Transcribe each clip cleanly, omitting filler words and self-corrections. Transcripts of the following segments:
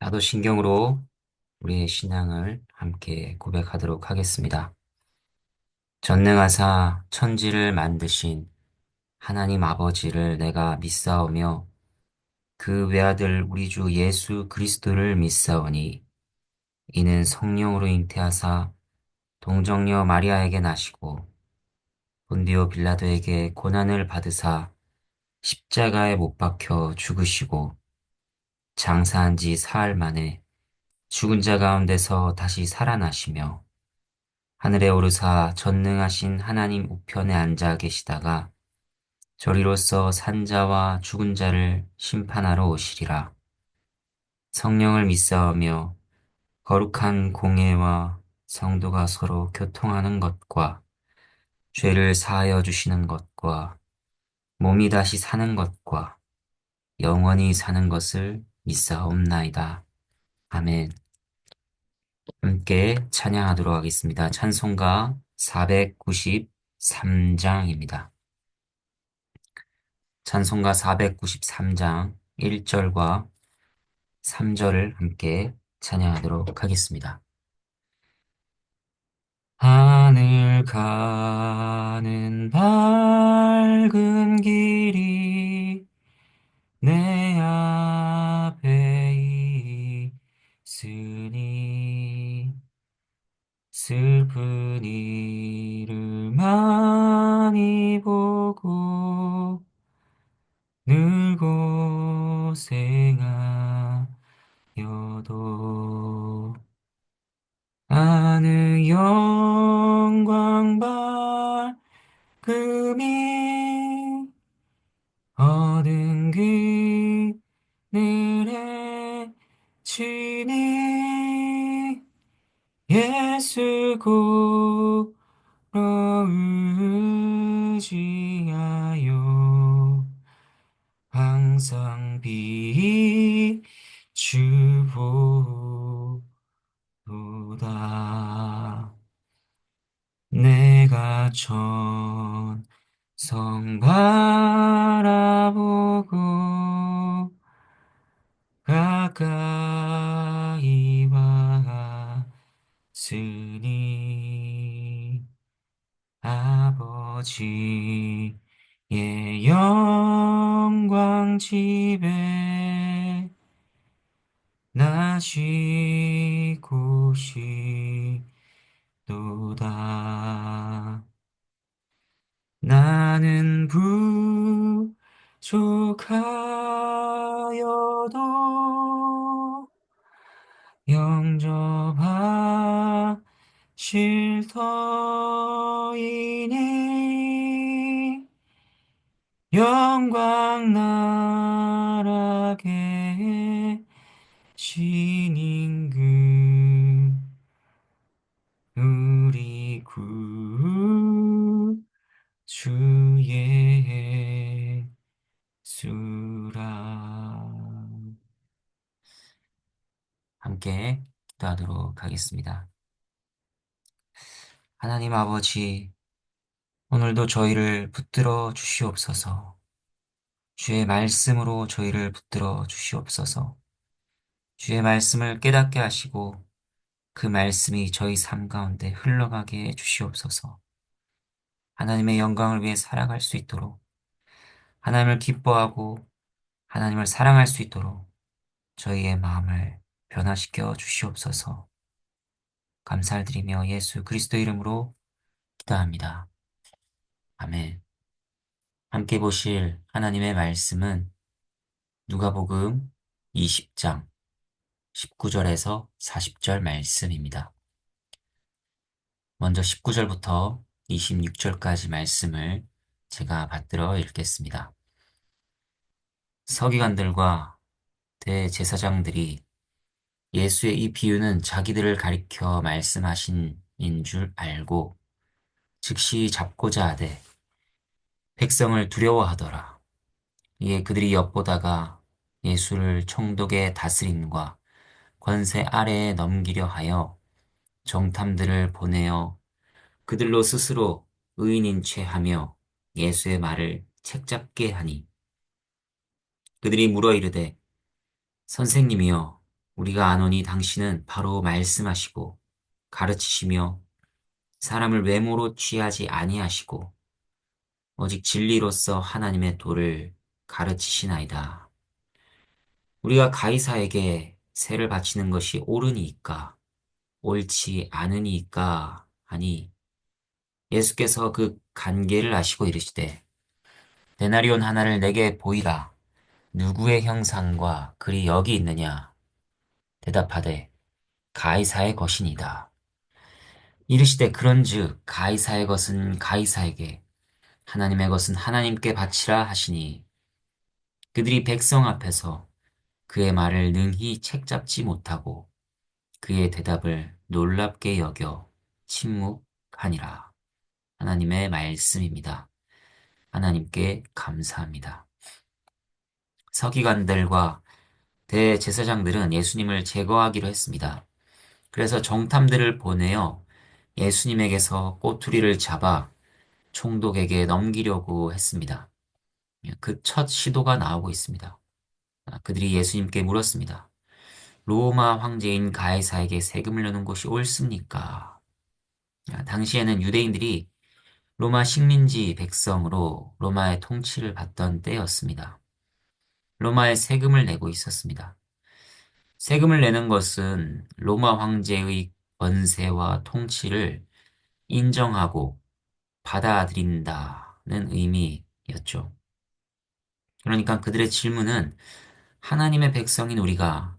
나도 신경으로 우리의 신앙을 함께 고백하도록 하겠습니다. 전능하사 천지를 만드신 하나님 아버지를 내가 믿사오며 그 외아들 우리 주 예수 그리스도를 믿사오니 이는 성령으로 잉태하사 동정녀 마리아에게 나시고 본디오 빌라도에게 고난을 받으사 십자가에 못 박혀 죽으시고 장사한 지 사흘 만에 죽은 자 가운데서 다시 살아나시며 하늘에 오르사 전능하신 하나님 우편에 앉아 계시다가 저리로서 산자와 죽은 자를 심판하러 오시리라. 성령을 믿사오며 거룩한 공예와 성도가 서로 교통하는 것과 죄를 사하여 주시는 것과 몸이 다시 사는 것과 영원히 사는 것을 믿사옵나이다. 아멘. 함께 찬양하도록 하겠습니다. 찬송가 493장입니다. 찬송가 493장 1절과 3절을 함께 찬양하도록 하겠습니다. 하늘 가는 밝은 길이 내 앞에 있으니 슬픈 이를 많이 보고 늘 고생하여도 하늘 영광 밝음이 어두운 그늘에 지니 예수 고로 의지하여 항상 비추보도다. 내가 천성 바라보고 가까이 왔으니 아버지의 영광 집에 나 쉬고 싶도다. 나는 부족하여도 영접하실 터이니 영광 나라게 신임금 우리 구 주의 수라. 함께 기도하도록 하겠습니다. 하나님 아버지, 오늘도 저희를 붙들어 주시옵소서. 주의 말씀으로 저희를 붙들어 주시옵소서. 주의 말씀을 깨닫게 하시고 그 말씀이 저희 삶 가운데 흘러가게 해 주시옵소서. 하나님의 영광을 위해 살아갈 수 있도록, 하나님을 기뻐하고 하나님을 사랑할 수 있도록 저희의 마음을 변화시켜 주시옵소서. 감사드리며 예수 그리스도 이름으로 기도합니다. 아멘. 함께 보실 하나님의 말씀은 누가복음 20장 19절에서 40절 말씀입니다. 먼저 19절부터 26절까지 말씀을 제가 받들어 읽겠습니다. 서기관들과 대제사장들이 예수의 이 비유는 자기들을 가리켜 말씀하신 인 줄 알고 즉시 잡고자 하되 백성을 두려워하더라. 이에 그들이 엿보다가 예수를 총독의 다스림과 권세 아래에 넘기려 하여 정탐들을 보내어 그들로 스스로 의인인 채 하며 예수의 말을 책잡게 하니 그들이 물어 이르되 선생님이여 우리가 아노니 당신은 바로 말씀하시고 가르치시며 사람을 외모로 취하지 아니하시고 오직 진리로서 하나님의 도를 가르치시나이다. 우리가 가이사에게 세를 바치는 것이 옳으니이까 옳지 않으니이까 하니 예수께서 그 관계를 아시고 이르시되 데나리온 하나를 내게 보이라. 누구의 형상과 글이 여기 있느냐? 대답하되 가이사의 것이니이다. 이르시되 그런즉 가이사의 것은 가이사에게 하나님의 것은 하나님께 바치라 하시니 그들이 백성 앞에서 그의 말을 능히 책잡지 못하고 그의 대답을 놀랍게 여겨 침묵하니라. 하나님의 말씀입니다. 하나님께 감사합니다. 서기관들과 대제사장들은 예수님을 제거하기로 했습니다. 그래서 정탐들을 보내어 예수님에게서 꼬투리를 잡아 총독에게 넘기려고 했습니다. 그 첫 시도가 나오고 있습니다. 그들이 예수님께 물었습니다. 로마 황제인 가이사에게 세금을 내는 것이 옳습니까? 당시에는 유대인들이 로마 식민지 백성으로 로마의 통치를 받던 때였습니다. 로마에 세금을 내고 있었습니다. 세금을 내는 것은 로마 황제의 권세와 통치를 인정하고 받아들인다는 의미였죠. 그러니까 그들의 질문은 하나님의 백성인 우리가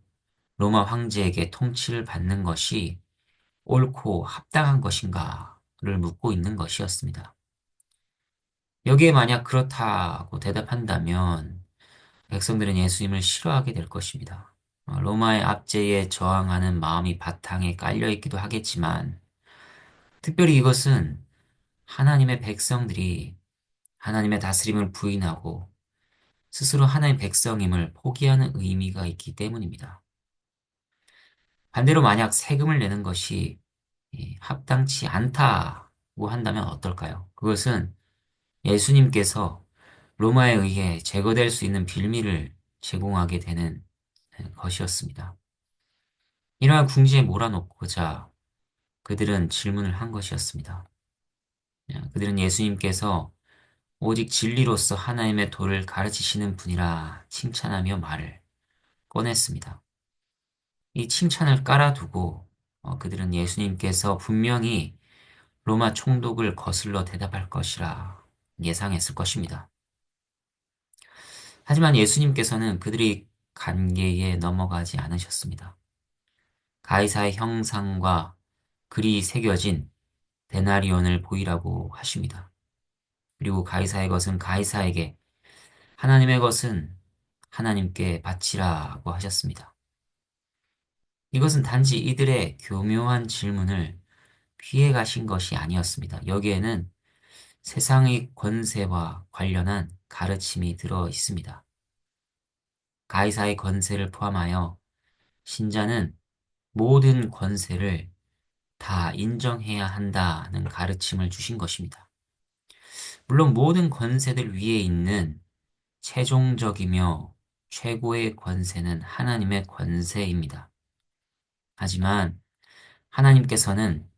로마 황제에게 통치를 받는 것이 옳고 합당한 것인가를 묻고 있는 것이었습니다. 여기에 만약 그렇다고 대답한다면 백성들은 예수님을 싫어하게 될 것입니다. 로마의 압제에 저항하는 마음이 바탕에 깔려 있기도 하겠지만 특별히 이것은 하나님의 백성들이 하나님의 다스림을 부인하고 스스로 하나님의 백성임을 포기하는 의미가 있기 때문입니다. 반대로 만약 세금을 내는 것이 합당치 않다고 한다면 어떨까요? 그것은 예수님께서 로마에 의해 제거될 수 있는 빌미를 제공하게 되는 것이었습니다. 이러한 궁지에 몰아놓고자 그들은 질문을 한 것이었습니다. 그들은 예수님께서 오직 진리로서 하나님의 도를 가르치시는 분이라 칭찬하며 말을 꺼냈습니다. 이 칭찬을 깔아두고 그들은 예수님께서 분명히 로마 총독을 거슬러 대답할 것이라 예상했을 것입니다. 하지만 예수님께서는 그들이 관계에 넘어가지 않으셨습니다. 가이사의 형상과 글이 새겨진 데나리온을 보이라고 하십니다. 그리고 가이사의 것은 가이사에게, 하나님의 것은 하나님께 바치라고 하셨습니다. 이것은 단지 이들의 교묘한 질문을 피해 가신 것이 아니었습니다. 여기에는 세상의 권세와 관련한 가르침이 들어 있습니다. 가이사의 권세를 포함하여 신자는 모든 권세를 다 인정해야 한다는 가르침을 주신 것입니다. 물론 모든 권세들 위에 있는 최종적이며 최고의 권세는 하나님의 권세입니다. 하지만 하나님께서는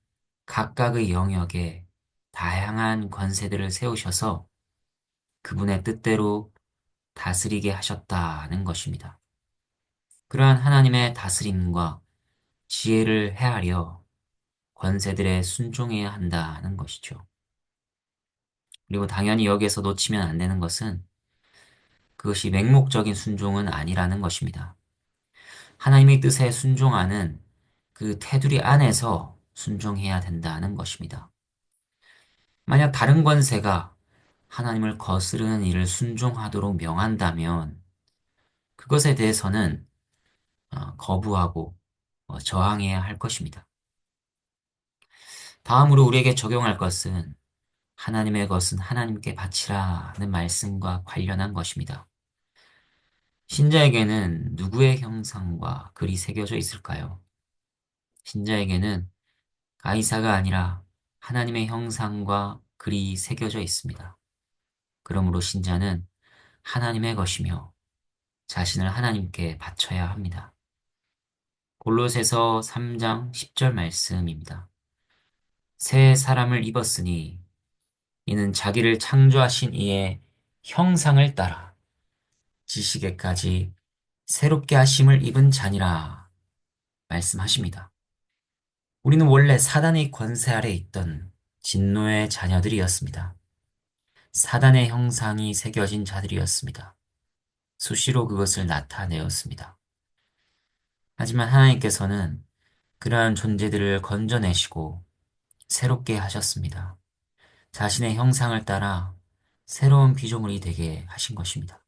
각각의 영역에 다양한 권세들을 세우셔서 그분의 뜻대로 다스리게 하셨다는 것입니다. 그러한 하나님의 다스림과 지혜를 헤아려 권세들에 순종해야 한다는 것이죠. 그리고 당연히 여기에서 놓치면 안 되는 것은 그것이 맹목적인 순종은 아니라는 것입니다. 하나님의 뜻에 순종하는 그 테두리 안에서 순종해야 된다는 것입니다. 만약 다른 권세가 하나님을 거스르는 일을 순종하도록 명한다면 그것에 대해서는 거부하고 저항해야 할 것입니다. 다음으로 우리에게 적용할 것은 하나님의 것은 하나님께 바치라는 말씀과 관련한 것입니다. 신자에게는 누구의 형상과 글이 새겨져 있을까요? 신자에게는 가이사가 아니라 하나님의 형상과 글이 새겨져 있습니다. 그러므로 신자는 하나님의 것이며 자신을 하나님께 바쳐야 합니다. 골로새서 3장 10절 말씀입니다. 새 사람을 입었으니 이는 자기를 창조하신 이의 형상을 따라 지식에까지 새롭게 하심을 입은 자니라 말씀하십니다. 우리는 원래 사단의 권세 아래 있던 진노의 자녀들이었습니다. 사단의 형상이 새겨진 자들이었습니다. 수시로 그것을 나타내었습니다. 하지만 하나님께서는 그러한 존재들을 건져내시고 새롭게 하셨습니다. 자신의 형상을 따라 새로운 피조물이 되게 하신 것입니다.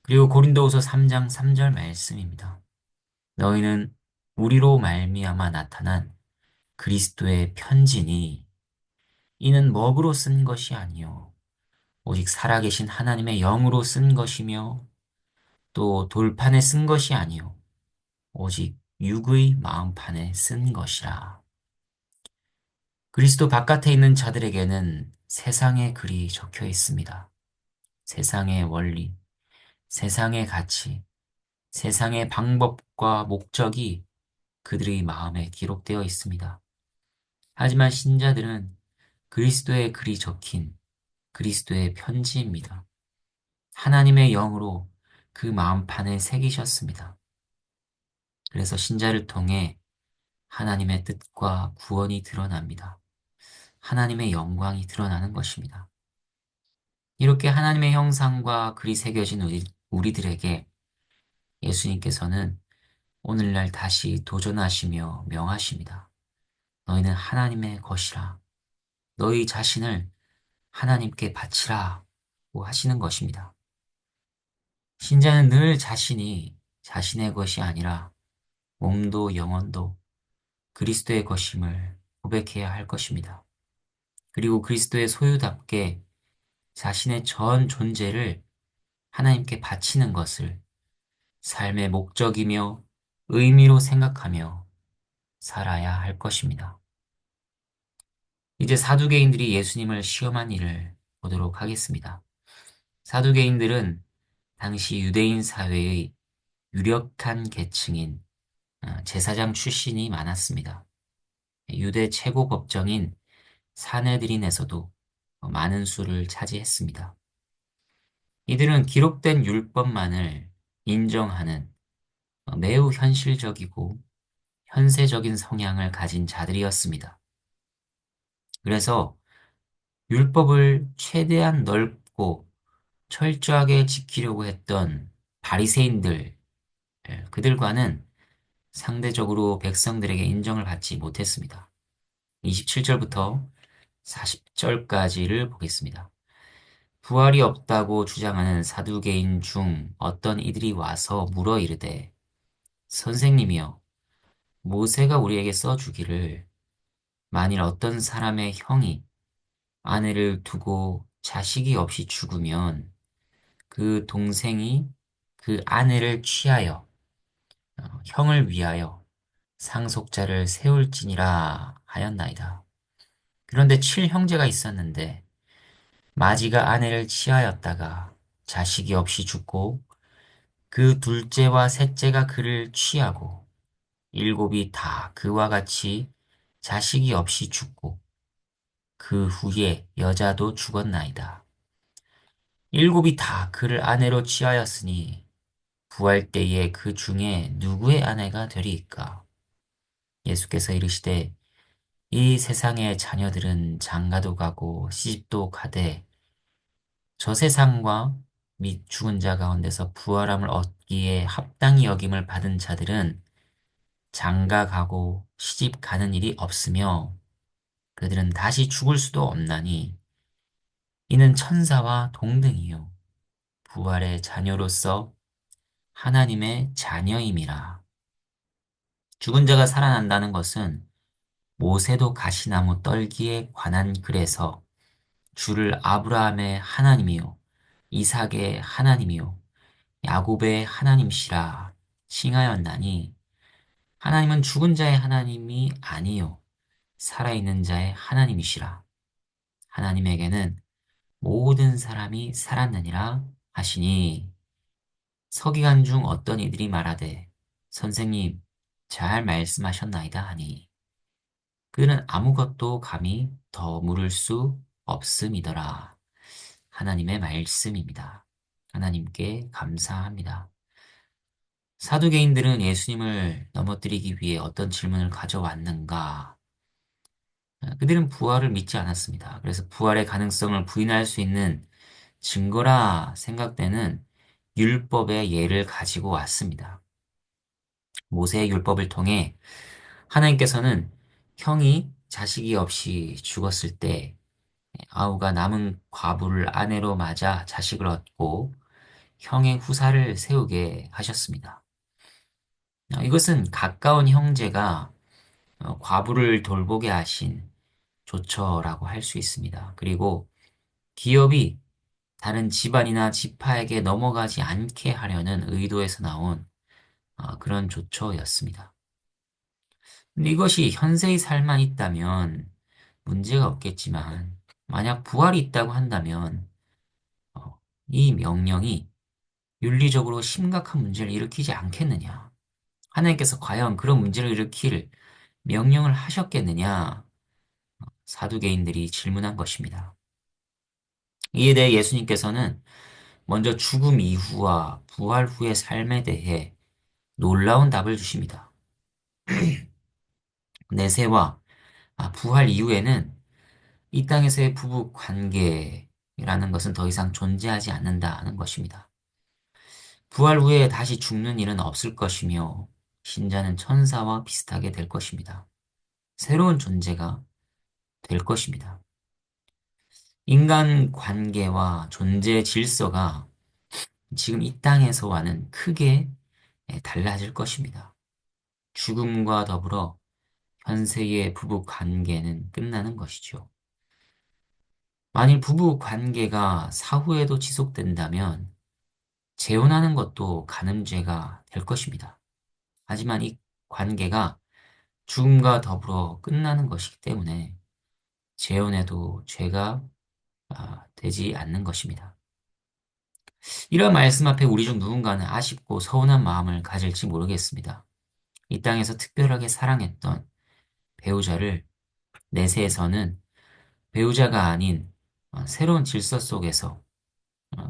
그리고 고린도후서 3장 3절 말씀입니다. 너희는 우리로 말미암아 나타난 그리스도의 편지니 이는 먹으로 쓴 것이 아니요 오직 살아계신 하나님의 영으로 쓴 것이며 또 돌판에 쓴 것이 아니요 오직 육의 마음판에 쓴 것이라. 그리스도 바깥에 있는 자들에게는 세상의 글이 적혀 있습니다. 세상의 원리, 세상의 가치, 세상의 방법과 목적이 그들의 마음에 기록되어 있습니다. 하지만 신자들은 그리스도의 글이 적힌 그리스도의 편지입니다. 하나님의 영으로 그 마음판에 새기셨습니다. 그래서 신자를 통해 하나님의 뜻과 구원이 드러납니다. 하나님의 영광이 드러나는 것입니다. 이렇게 하나님의 형상과 글이 새겨진 우리들에게 예수님께서는 오늘날 다시 도전하시며 명하십니다. 너희는 하나님의 것이라. 너희 자신을 하나님께 바치라. 고 하시는 것입니다. 신자는 늘 자신이 자신의 것이 아니라 몸도 영혼도 그리스도의 것임을 고백해야 할 것입니다. 그리고 그리스도의 소유답게 자신의 전 존재를 하나님께 바치는 것을 삶의 목적이며 의미로 생각하며 살아야 할 것입니다. 이제 사두개인들이 예수님을 시험한 일을 보도록 하겠습니다. 사두개인들은 당시 유대인 사회의 유력한 계층인 제사장 출신이 많았습니다. 유대 최고 법정인 사내들인에서도 많은 수를 차지했습니다. 이들은 기록된 율법만을 인정하는 매우 현실적이고 현세적인 성향을 가진 자들이었습니다. 그래서 율법을 최대한 넓고 철저하게 지키려고 했던 바리새인들, 그들과는 상대적으로 백성들에게 인정을 받지 못했습니다. 27절부터 40절까지를 보겠습니다. 부활이 없다고 주장하는 사두개인 중 어떤 이들이 와서 물어 이르되 선생님이여 모세가 우리에게 써주기를 만일 어떤 사람의 형이 아내를 두고 자식이 없이 죽으면 그 동생이 그 아내를 취하여 형을 위하여 상속자를 세울지니라 하였나이다. 그런데 칠형제가 있었는데 마지가 아내를 취하였다가 자식이 없이 죽고 그 둘째와 셋째가 그를 취하고 일곱이 다 그와 같이 자식이 없이 죽고 그 후에 여자도 죽었나이다. 일곱이 다 그를 아내로 취하였으니 부활 때에 그 중에 누구의 아내가 되리이까? 예수께서 이르시되 이 세상의 자녀들은 장가도 가고 시집도 가되 저 세상과 및 죽은 자 가운데서 부활함을 얻기에 합당히 여김을 받은 자들은 장가 가고 시집 가는 일이 없으며 그들은 다시 죽을 수도 없나니 이는 천사와 동등이요 부활의 자녀로서 하나님의 자녀임이라. 죽은 자가 살아난다는 것은 모세도 가시나무 떨기에 관한 글에서 주를 아브라함의 하나님이요 이삭의 하나님이요 야곱의 하나님시라 칭하였나니 하나님은 죽은 자의 하나님이 아니요 살아있는 자의 하나님이시라. 하나님에게는 모든 사람이 살았느니라 하시니 서기관 중 어떤 이들이 말하되 선생님 잘 말씀하셨나이다 하니 그는 아무것도 감히 더 물을 수 없음이더라. 하나님의 말씀입니다. 하나님께 감사합니다. 사두개인들은 예수님을 넘어뜨리기 위해 어떤 질문을 가져왔는가? 그들은 부활을 믿지 않았습니다. 그래서 부활의 가능성을 부인할 수 있는 증거라 생각되는 율법의 예를 가지고 왔습니다. 모세의 율법을 통해 하나님께서는 형이 자식이 없이 죽었을 때 아우가 남은 과부를 아내로 맞아 자식을 얻고 형의 후사를 세우게 하셨습니다. 이것은 가까운 형제가 과부를 돌보게 하신 조처라고 할 수 있습니다. 그리고 기업이 다른 집안이나 지파에게 넘어가지 않게 하려는 의도에서 나온 그런 조처였습니다. 근데 이것이 현세의 삶만 있다면 문제가 없겠지만 만약 부활이 있다고 한다면 어, 이 명령이 윤리적으로 심각한 문제를 일으키지 않겠느냐? 하나님께서 과연 그런 문제를 일으킬 명령을 하셨겠느냐? 사두개인들이 질문한 것입니다. 이에 대해 예수님께서는 먼저 죽음 이후와 부활 후의 삶에 대해 놀라운 답을 주십니다. 내세와 부활 이후에는 이 땅에서의 부부 관계라는 것은 더 이상 존재하지 않는다는 것입니다. 부활 후에 다시 죽는 일은 없을 것이며 신자는 천사와 비슷하게 될 것입니다. 새로운 존재가 될 것입니다. 인간 관계와 존재 질서가 지금 이 땅에서와는 크게 달라질 것입니다. 죽음과 더불어 현세의 부부 관계는 끝나는 것이죠. 만일 부부 관계가 사후에도 지속된다면 재혼하는 것도 간음죄가 될 것입니다. 하지만 이 관계가 죽음과 더불어 끝나는 것이기 때문에 재혼해도 죄가 되지 않는 것입니다. 이런 말씀 앞에 우리 중 누군가는 아쉽고 서운한 마음을 가질지 모르겠습니다. 이 땅에서 특별하게 사랑했던 배우자를 내세에서는 배우자가 아닌 새로운 질서 속에서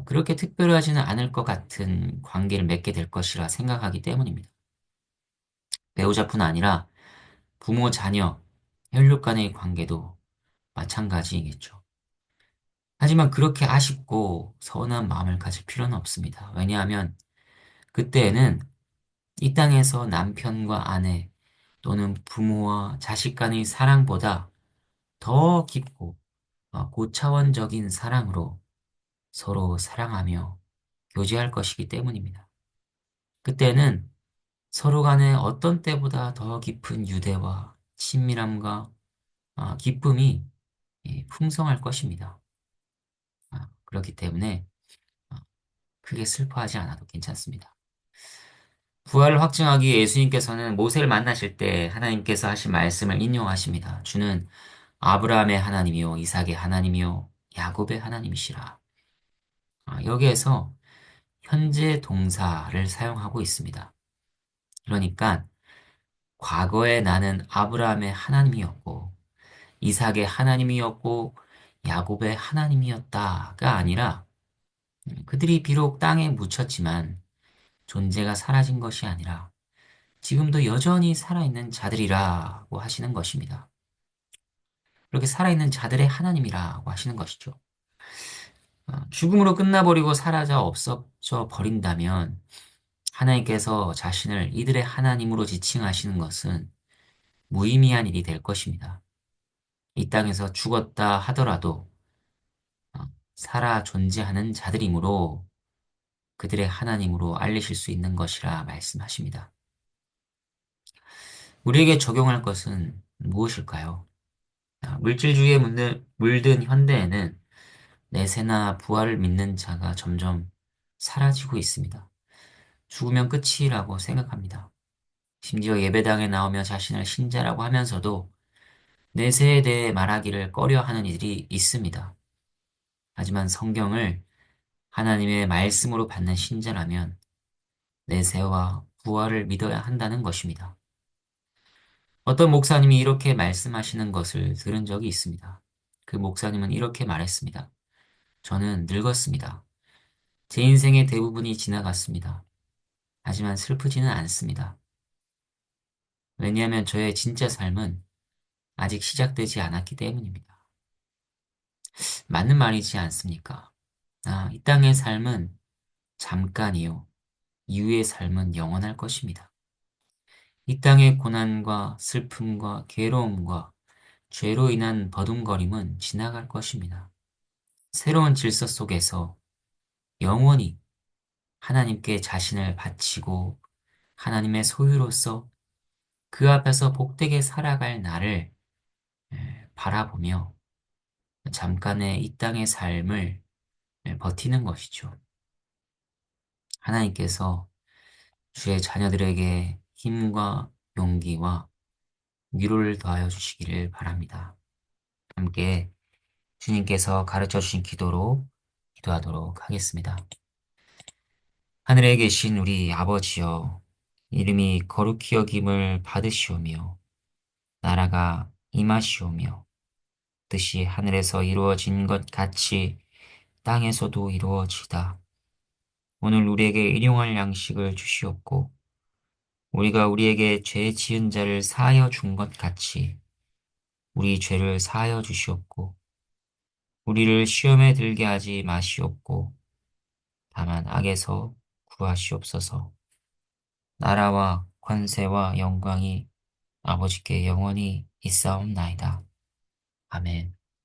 그렇게 특별하지는 않을 것 같은 관계를 맺게 될 것이라 생각하기 때문입니다. 배우자뿐 아니라 부모, 자녀, 혈육 간의 관계도 마찬가지이겠죠. 하지만 그렇게 아쉽고 서운한 마음을 가질 필요는 없습니다. 왜냐하면 그때에는 이 땅에서 남편과 아내 또는 부모와 자식 간의 사랑보다 더 깊고 고차원적인 사랑으로 서로 사랑하며 교제할 것이기 때문입니다. 그때는 서로 간에 어떤 때보다 더 깊은 유대와 친밀함과 기쁨이 풍성할 것입니다. 그렇기 때문에 아, 크게 슬퍼하지 않아도 괜찮습니다. 부활을 확증하기 위해 예수님께서는 모세를 만나실 때 하나님께서 하신 말씀을 인용하십니다. 주는 아브라함의 하나님이요, 이삭의 하나님이요, 야곱의 하나님이시라. 여기에서 현재 동사를 사용하고 있습니다. 그러니까 과거에 나는 아브라함의 하나님이었고, 이삭의 하나님이었고, 야곱의 하나님이었다가 아니라 그들이 비록 땅에 묻혔지만 존재가 사라진 것이 아니라 지금도 여전히 살아있는 자들이라고 하시는 것입니다. 그렇게 살아있는 자들의 하나님이라고 하시는 것이죠. 죽음으로 끝나버리고 사라져 없어져 버린다면 하나님께서 자신을 이들의 하나님으로 지칭하시는 것은 무의미한 일이 될 것입니다. 이 땅에서 죽었다 하더라도 살아 존재하는 자들이므로 그들의 하나님으로 알리실 수 있는 것이라 말씀하십니다. 우리에게 적용할 것은 무엇일까요? 물질주의에 물든 현대에는 내세나 부활을 믿는 자가 점점 사라지고 있습니다. 죽으면 끝이라고 생각합니다. 심지어 예배당에 나오며 자신을 신자라고 하면서도 내세에 대해 말하기를 꺼려하는 이들이 있습니다. 하지만 성경을 하나님의 말씀으로 받는 신자라면 내세와 부활을 믿어야 한다는 것입니다. 어떤 목사님이 이렇게 말씀하시는 것을 들은 적이 있습니다. 그 목사님은 이렇게 말했습니다. 저는 늙었습니다. 제 인생의 대부분이 지나갔습니다. 하지만 슬프지는 않습니다. 왜냐하면 저의 진짜 삶은 아직 시작되지 않았기 때문입니다. 맞는 말이지 않습니까? 이 땅의 삶은 잠깐이요. 이후의 삶은 영원할 것입니다. 이 땅의 고난과 슬픔과 괴로움과 죄로 인한 버둥거림은 지나갈 것입니다. 새로운 질서 속에서 영원히 하나님께 자신을 바치고 하나님의 소유로서 그 앞에서 복되게 살아갈 나를 바라보며 잠깐의 이 땅의 삶을 버티는 것이죠. 하나님께서 주의 자녀들에게 힘과 용기와 위로를 더하여 주시기를 바랍니다. 함께 주님께서 가르쳐 주신 기도로 기도하도록 하겠습니다. 하늘에 계신 우리 아버지여, 이름이 거룩히 여김을 받으시오며, 나라가 임하시오며, 뜻이 하늘에서 이루어진 것 같이 땅에서도 이루어지다. 오늘 우리에게 일용할 양식을 주시옵고, 우리가 우리에게 죄 지은 자를 사하여 준 것 같이 우리 죄를 사하여 주시옵고, 우리를 시험에 들게 하지 마시옵고, 다만 악에서 구하시옵소서. 나라와 권세와 영광이 아버지께 영원히 있사옵나이다. 아멘.